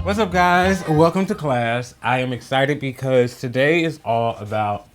What's up, guys? Welcome to class. I am excited because today is all about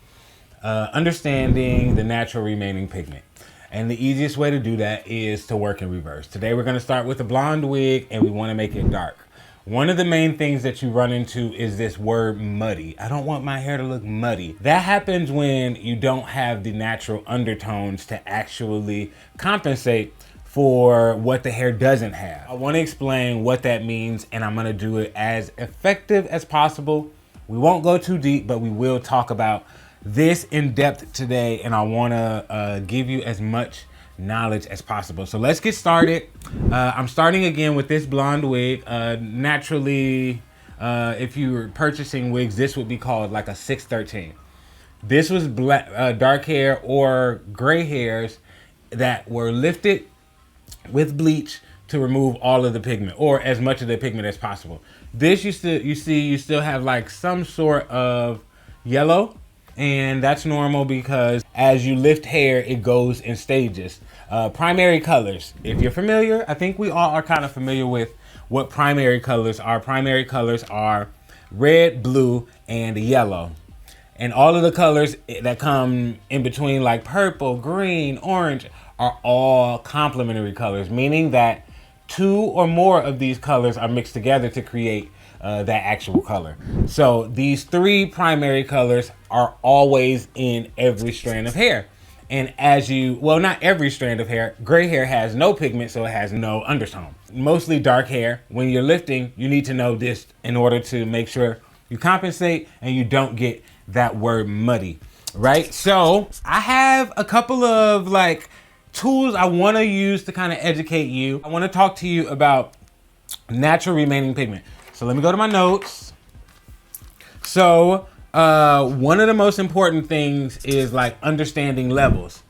understanding the natural remaining pigment. And the easiest way to do that is to work in reverse. Today we're going to start with a blonde wig and we want to make it dark. One of the main things that you run into is this word muddy. I don't want my hair to look muddy. That happens when you don't have the natural undertones to actually compensate for what the hair doesn't have. I want to explain what that means, and I'm going to do it as effective as possible. We won't go too deep, but we will talk about this in depth today, and I want to give you as much knowledge as possible. So let's get started. I'm starting again with this blonde wig. Naturally, if you were purchasing wigs, this would be called like a 613. This was black, dark hair or gray hairs that were lifted with bleach to remove all of the pigment, or as much of the pigment as possible. This you still have like some sort of yellow, and that's normal because as you lift hair, it goes in stages. Primary colors, if you're familiar, I think we all are kind of familiar with what primary colors are. Primary colors are red, blue, and yellow. And all of the colors that come in between, like purple, green, orange, are all complementary colors, meaning that two or more of these colors are mixed together to create that actual color. So these three primary colors are always in every strand of hair. And well, not every strand of hair. Gray hair has no pigment, so it has no undertone. Mostly dark hair, when you're lifting, you need to know this in order to make sure you compensate and you don't get that word muddy, right? So I have a couple of tools I want to use to kind of educate you. I want to talk to you about natural remaining pigment. So let me go to my notes. So one of the most important things is understanding levels.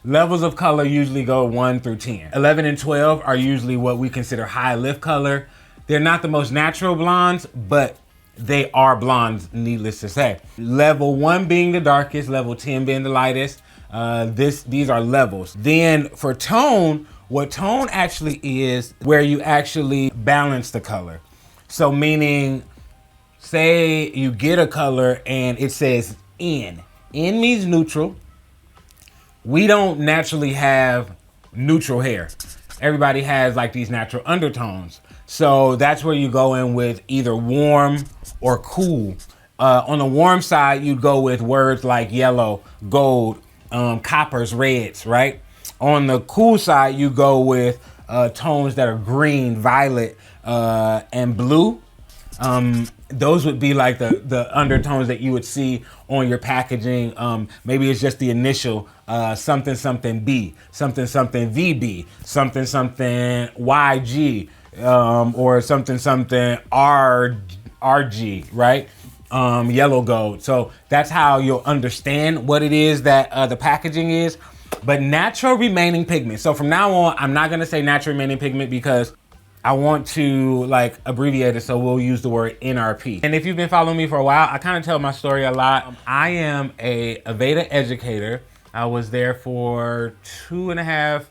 Levels of color usually go 1 through 10. 11 and 12 are usually what we consider high lift color. They're not the most natural blondes, but they are blondes, needless to say. Level 1 being the darkest, level 10 being the lightest. These are levels. Then for tone, what tone actually is where you actually balance the color. So meaning, say you get a color and it says N. N means neutral. We don't naturally have neutral hair. Everybody has these natural undertones. So that's where you go in with either warm or cool. On the warm side, you'd go with words like yellow, gold, coppers, reds, right? On the cool side, you go with tones that are green, violet, and blue. Those would be the undertones that you would see on your packaging. Maybe it's just the initial something something B, something something VB, something something YG, or something something RG, right? Yellow gold. So that's how you'll understand what it is that the packaging is. But natural remaining pigment. So from now on, I'm not going to say natural remaining pigment because I want to abbreviate it, so we'll use the word NRP. And if you've been following me for a while, I kind of tell my story a lot. I am a Aveda educator. I was there for 2.5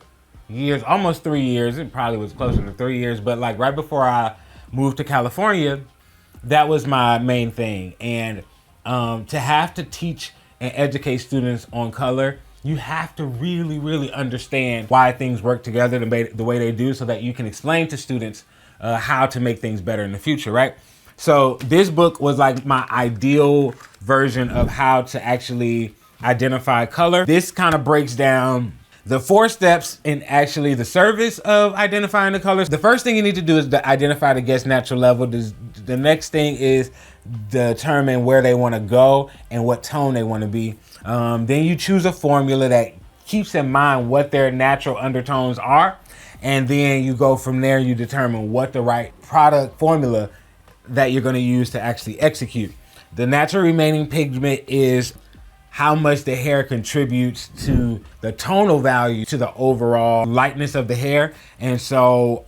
years, almost 3 years. It probably was closer to 3 years, but right before I moved to California, that was my main thing. And to have to teach and educate students on color, you have to really, really understand why things work together the way they do, so that you can explain to students how to make things better in the future, right? So this book was my ideal version of how to actually identify color. This kind of breaks down the 4 steps in actually the service of identifying the colors. The first thing you need to do is to identify the guest natural level. The next thing is determine where they want to go and what tone they want to be. Then you choose a formula that keeps in mind what their natural undertones are. And then you go from there, you determine what the right product formula that you're going to use to actually execute. The natural remaining pigment is how much the hair contributes to the tonal value, to the overall lightness of the hair. And so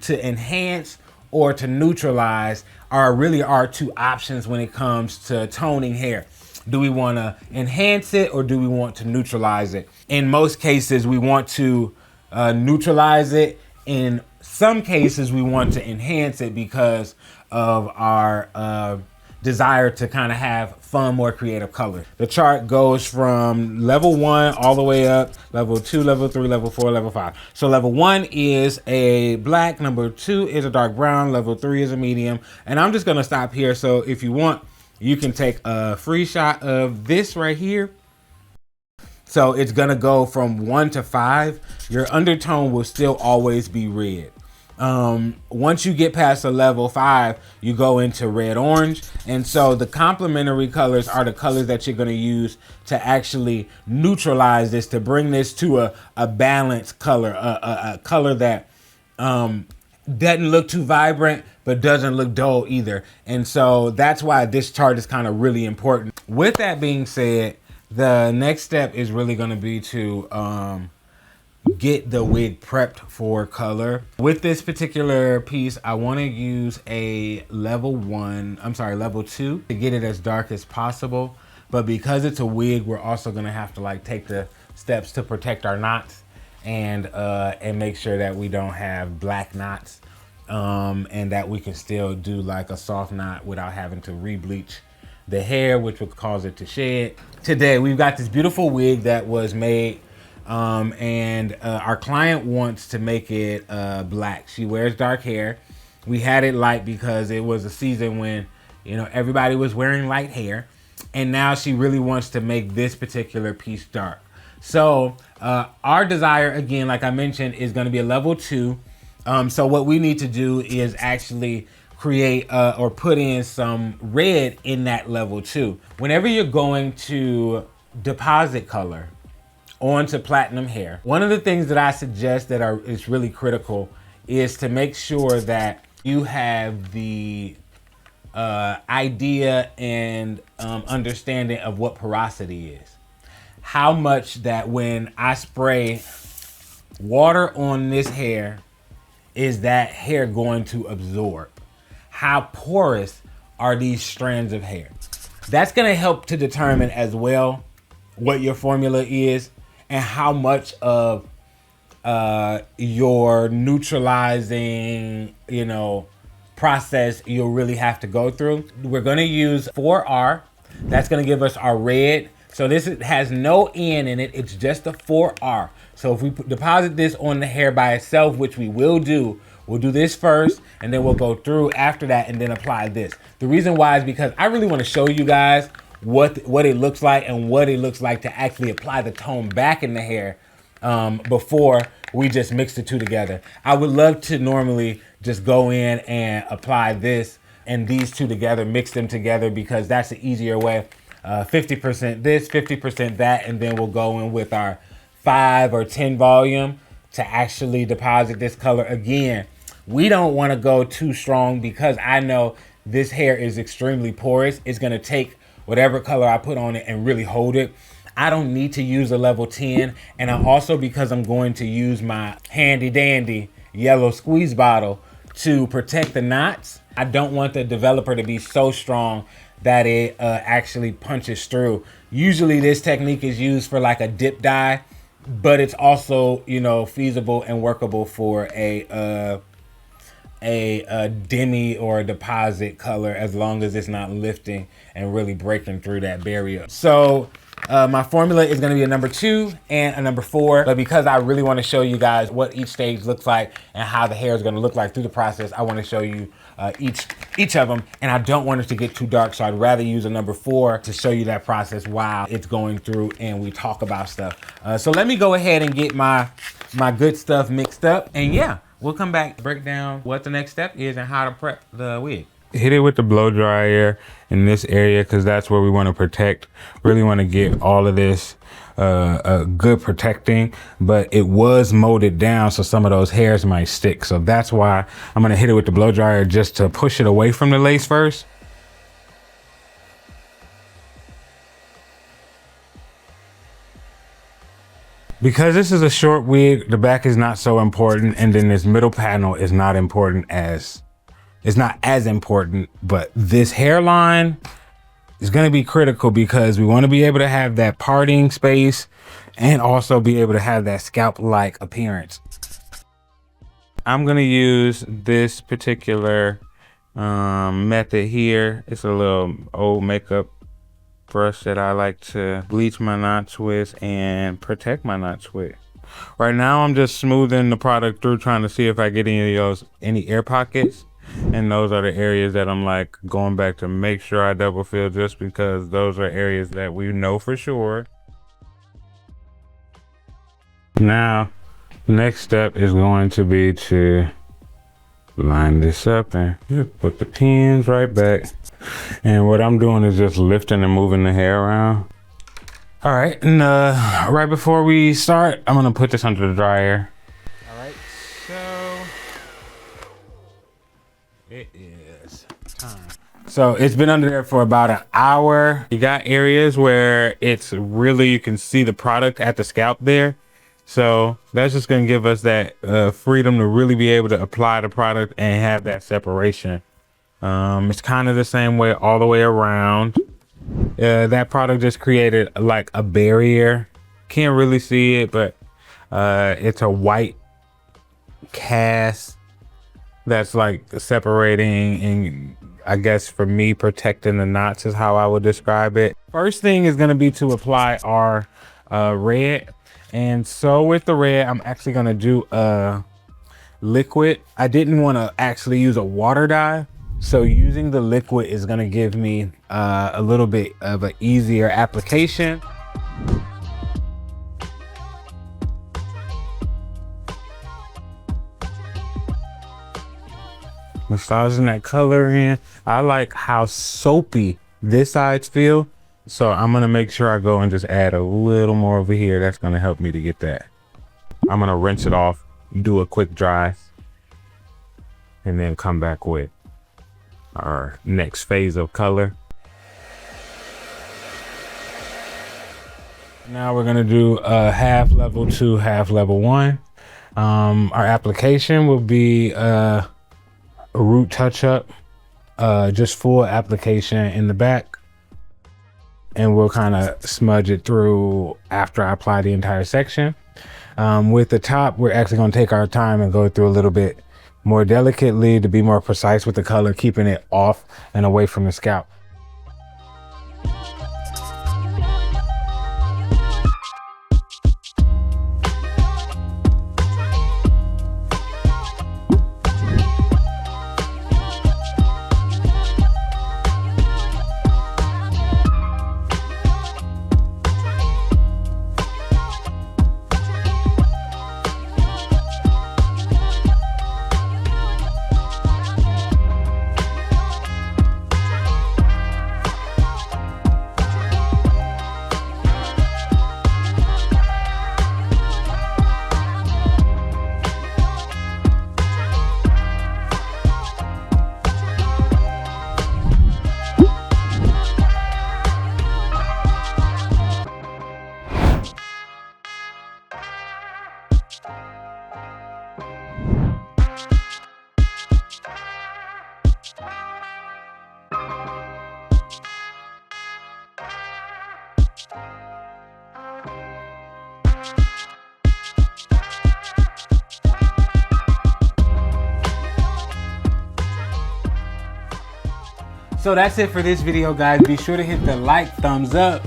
to enhance or to neutralize really are 2 options when it comes to toning hair. Do we want to enhance it or do we want to neutralize it? In most cases, we want to neutralize it in some cases we want to enhance it because of our desire to kind of have fun, more creative color. The chart goes from level 1 all the way up, level 2, level 3, level 4, level 5. So level 1 is a black, number 2 is a dark brown, level 3 is a medium. And I'm just gonna stop here. So if you want, you can take a free shot of this right here. So it's gonna go from 1 to 5. Your undertone will still always be red. Once you get past a level 5, you go into red orange. And so the complementary colors are the colors that you're going to use to actually neutralize this, to bring this to a balanced color, a color that doesn't look too vibrant, but doesn't look dull either. And so that's why this chart is kind of really important. With that being said, the next step is really going to be to get the wig prepped for color. With this particular piece, I want to use a level 2 to get it as dark as possible. But because it's a wig, we're also going to have to like take the steps to protect our knots and make sure that we don't have black knots, and that we can still do like a soft knot without having to re-bleach the hair, which would cause it to shed. Today, we've got this beautiful wig that was made and our client wants to make it black. She wears dark hair. We had it light because it was a season when, you know, everybody was wearing light hair, and now she really wants to make this particular piece dark. So our desire, again, like I mentioned, is going to be a level 2. So what we need to do is actually create or put in some red in that level 2. Whenever you're going to deposit color onto platinum hair, one of the things that I suggest that is really critical is to make sure that you have the idea and understanding of what porosity is. How much that when I spray water on this hair, is that hair going to absorb? How porous are these strands of hair? That's gonna help to determine as well what your formula is and how much of your neutralizing, you know, process you'll really have to go through. We're gonna use 4R. That's gonna give us our red. So this has no N in it, it's just a 4R. So if we deposit this on the hair by itself, which we will do, we'll do this first and then we'll go through after that and then apply this. The reason why is because I really wanna show you guys what it looks like and what it looks like to actually apply the tone back in the hair before we just mix the two together. I would love to normally just go in and apply this and these two together, mix them together, because that's the easier way. 50% this, 50% that, and then we'll go in with our 5 or 10 volume to actually deposit this color. Again, we don't want to go too strong because I know this hair is extremely porous. It's going to take whatever color I put on it and really hold it. I don't need to use a level 10. And I also, because I'm going to use my handy dandy yellow squeeze bottle to protect the knots, I don't want the developer to be so strong that it actually punches through. Usually this technique is used for like a dip dye, but it's also, you know, feasible and workable for a demi or a deposit color, as long as it's not lifting and really breaking through that barrier. So my formula is going to be a number 2 and a number 4, but because I really want to show you guys what each stage looks like and how the hair is going to look like through the process, I want to show you each of them, and I don't want it to get too dark, so I'd rather use a number 4 to show you that process while it's going through and we talk about stuff. So let me go ahead and get my good stuff mixed up, and yeah, we'll come back, break down what the next step is and how to prep the wig. Hit it with the blow dryer in this area because that's where we want to protect. Really want to get all of this good protecting, but it was molded down, so some of those hairs might stick. So that's why I'm gonna hit it with the blow dryer just to push it away from the lace first. Because this is a short wig, the back is not so important, and then this middle panel is not important as, it's not as important, but this hairline is going to be critical because we want to be able to have that parting space and also be able to have that scalp-like appearance. I'm gonna use this particular method here. It's a little old makeup brush that I like to bleach my knots with and protect my knots with. Right now I'm just smoothing the product through, trying to see if I get any air pockets, and those are the areas that I'm like going back to make sure I double fill, just because those are areas that we know for sure. Now next step is going to be to line this up and put the pins right back. And what I'm doing is just lifting and moving the hair around. All right, and right before we start, I'm gonna put this under the dryer. All right, so it is time. So it's been under there for about an hour. You got areas where it's really, you can see the product at the scalp there. So that's just gonna give us that freedom to really be able to apply the product and have that separation. It's kind of the same way all the way around. That product just created like a barrier. Can't really see it, but it's a white cast that's like separating, and I guess for me, protecting the knots is how I would describe it. First thing is gonna be to apply our red. And so with the red, I'm actually gonna do a liquid. I didn't want to actually use a water dye, so using the liquid is gonna give me a little bit of an easier application. Massaging that color in. I like how soapy this sides feel, so I'm gonna make sure I go and just add a little more over here. That's gonna help me to get that. I'm gonna rinse it off, do a quick dry, and then come back with our next phase of color. Now we're gonna do half level 2, half level 1. Our application will be a root touch up, just full application in the back, and we'll kind of smudge it through after I apply the entire section. With the top, we're actually going to take our time and go through a little bit more delicately to be more precise with the color, keeping it off and away from the scalp. So that's it for this video, guys. Be sure to hit the like, thumbs up,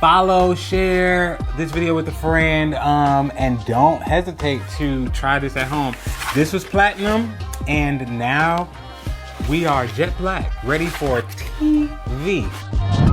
follow, share this video with a friend, and don't hesitate to try this at home. This was platinum, and now we are jet black, ready for TV.